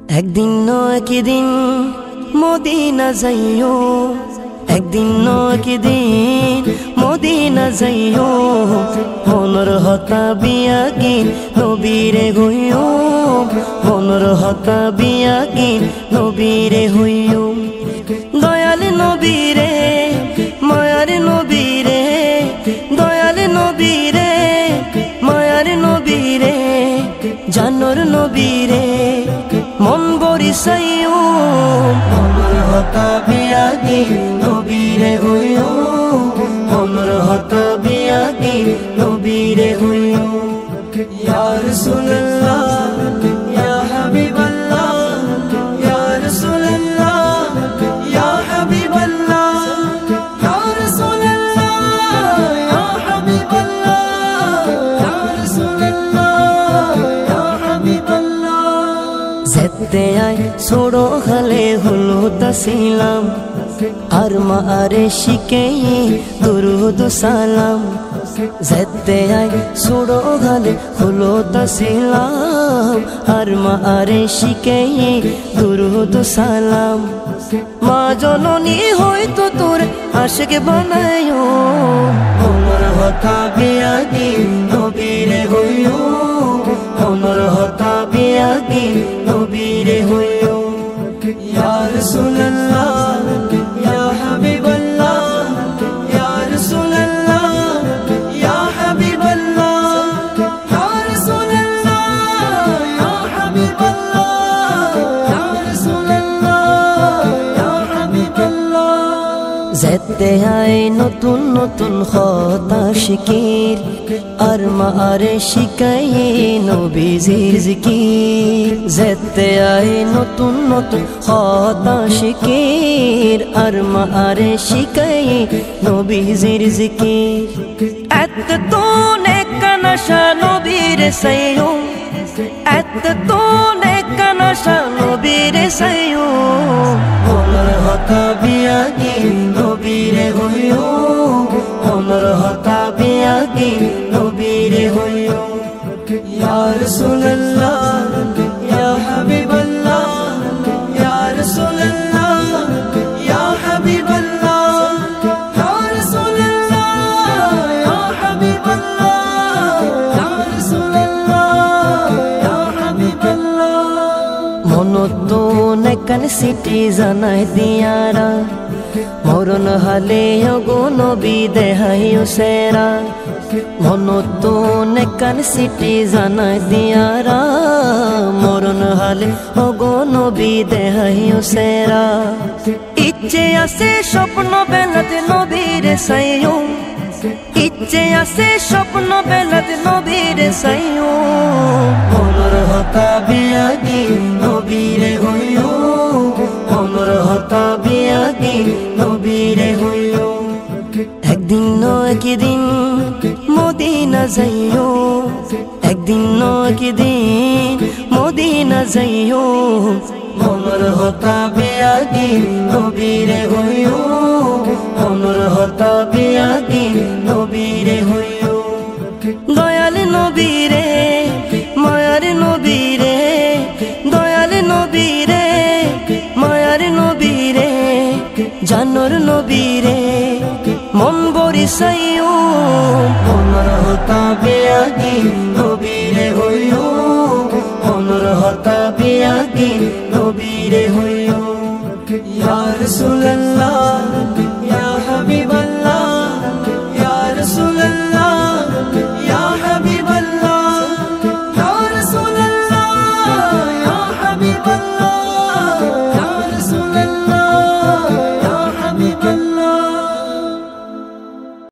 একদিন একদিন মদিনা যাইও, একদিন একদিন মদিনা যাইও, মনর হতা বিয়াগিন নবীরে হইও, মনর হতা বিয়াগিন নবীরে হইও। দয়াল নবীরে মায়ার নবীরে, দয়াল নবীরে মায়ার নবীরে, জানোর নবীরে মন বরিসাইও, মনর হতা বিয়াগিন নবীরে হইও, মনর হতা বিয়াগিন নবীরে হইও। ইয়া রাসূলুল্লাহ ইয়া হাবিবাল্লাহ, ইয়া রাসূলুল্লাহ ইয়া হাবিবাল্লাহ, ইয়া রাসূলুল্লাহ ইয়া হাবিবাল্লাহ, ইয়া রাসূলুল্লাহ ইয়া হাবিবাল্লাহ। যেতে আয় ছোড়ো খালে হলো তাসিলাম, আর মা আরে শিখে দুরুদ সালাম। যেতে আয় ছোড়ো খালে হলো তাসিলাম, আর মা আরে শিখে দুরুদ সালাম। মা জননী হয়তো তোর আশিক বানায়ো, মনর হতা বিয়াগিন নবীরে হইও, মনর হতা বিয়াগিন নবীরে হইও। ইয়া রাসূলুল্লাহ ইয়া হাবিবাল্লাহ, ইয়া রাসূলুল্লাহ ইয়া হাবিবাল্লাহ, ইয়া রাসূলুল্লাহ ইয়া হাবিবাল্লাহ, ইয়া রাসূলুল্লাহ ইয়া হাবিবাল্লাহ। যেতে আয় নতুন নতুন কথা শিকির, আর মা আরে শিখাই নবীজির জিকির। যেতে আয় নতুন নতুন কথা শিকির, আর মা আরে শিখাই নবীজির জিকির। এত তো নেকানাশা নবীর সাইও, এত তো নেকানাশা নবীর সাইও, মনর হতা বিয়াগিন নবীরে হইও, মনর হতা বিয়াগিন নবীরে হইও। ইয়া রাসূলুল্লাহ ইয়া হাবিবাল্লাহ, ইয়া রাসূলুল্লাহ ইয়া হাবিবাল্লাহ, ইয়া রাসূলুল্লাহ ইয়া হাবিবাল্লাহ, ইয়া রাসূলুল্লাহ ইয়া হাবিবাল্লাহ। মনত নেকান সিটি জানাই দিয়ারা, মরণ হালে গো নবী দেহাইও সেরা। মনত নেকান সিটি জানাই দিয়ারা, মরণ হালে গো নবী দেহাইও সেরা। ইচ্ছে আছে স্বপ্ন বেলাতে নবীরে সাইও, ইচ্ছে আছে স্বপ্ন বেলাতে নবীরে সাইও, মনর হতা বিয়াগিন নবীরে হইও, মনর হতা বিয়াগিন নবীরে হইও। একদিন একদিন মদিনা যাইও, একদিন একদিন মদিনা যাইও, মনর হতা বিয়াগিন নবীরে হইও, মনর হতা বিয়াগিন নবীরে হইও। দয়াল নবীরে মায়ার নবীরে, দয়াল নবীরে মায়ার নবীরে, জানোর নবীরে মন বরিসাইও, মনর হতা বিয়াগিন নবীরে হইও, মনর হতা বিয়াগিন নবীরে হইও। ইয়া রাসূলুল্লাহ